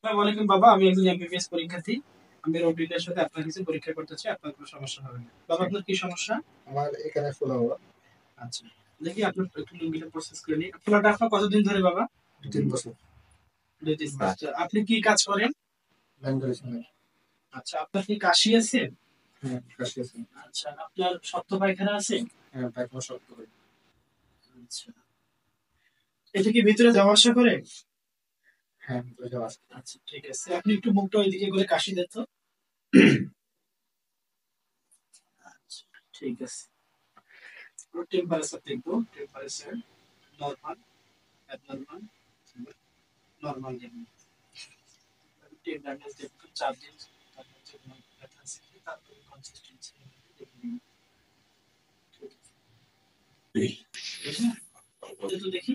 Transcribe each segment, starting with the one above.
আসসালামু আলাইকুম বাবা, আমি একজন এমবিবিএস পরীক্ষার্থী। আমি রোটিনের সাথে আপনার কিছু পরীক্ষা করতে চাই, আপনার কোনো সমস্যা হবে না। বাবা, আপনার কি সমস্যা? আমার এখানে ফোলা হলো। আচ্ছা, দেখি আপনার একটু লুঙ্গিটা প্রসেস করে নিই। ফোলাটা আপনার কতদিন ধরে বাবা? 3 বছর। 2-3 বছর। আপনি কি কাজ করেন? ভেন্টিলেশনে। আচ্ছা, আপনার কি কাশি আছে? হ্যাঁ, কাশি আছে। আচ্ছা, আপনার শক্ত পায়খানা আছে? হ্যাঁ, পায়খানা শক্ত করে। আচ্ছা, এটা কি ভিতরে যাওয়া আসা করে? হ্যাঁ, ভিতরে যাওয়া আছে। আচ্ছা, ঠিক আছে। আপনি একটু মুখটা ওইদিকে করে কাশি দেন তো। আচ্ছা, ঠিক আছে। টেম্পারেচার দেখবো। টেম্পারেচার নরমাল, অ্যাবনরমাল, নরমাল দেখবো। টেন্ডারনেস দেখবো, চার্জেস, তারপর যে ব্যথা আছে তারপরে কনসিস্টেন্সি দেখবো। এটা তো দেখি।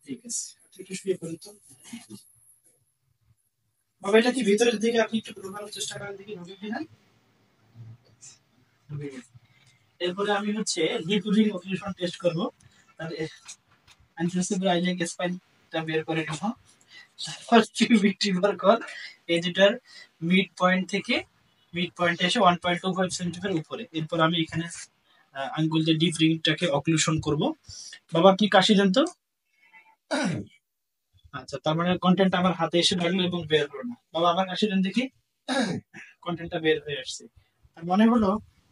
ঠিক আছে, আপনি একটু শুয়ে পড়ুন তো। বাবা, এটা কি ভিতরের দিকে আপনি একটু ঢোকানোর চেষ্টা করেন, দেখি ঢুকে কিনা। ঢুকে গেছে। এরপরে আমি হচ্ছে হিপ রিং অক্লুশন টেস্ট করব। তাহলে অ্যান্টিসিপের আইলেক স্পাইনটা বের করে নেব। তারপর কিউবিক টিম্বার কর এই দুটার মিড পয়েন্ট থেকে মিড পয়েন্টে এসে 1.25 সেন্টিমিটার উপরে। এরপর আমি এখানে আঙ্গুল দিয়ে ডিপ রিংটাকে অক্লুশন করব। বাবা, আপনি কাশি দেন তো। আচ্ছা, তার মানে কন্টেন্ট আমার হাতে এসে লাগলো এবং বের হলো না। বাবা, আবার কাশি দেন দেখি। কন্টেন্টটা বের হয়ে আসছে। তার মনে হলো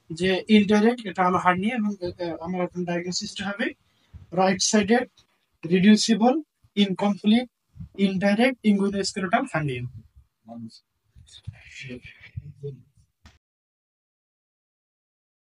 যে ইনডাইরেক্ট, এটা আমার হার্ট নিয়ে, এবং আমার এখন ডায়াগনোসিসটা হবে রাইট সাইডেড রিডিউসিবল ইনকমপ্লিট ইনডাইরেক্ট ইনগুইনোস্ক্লেরোটাল ফাঙ্গিন।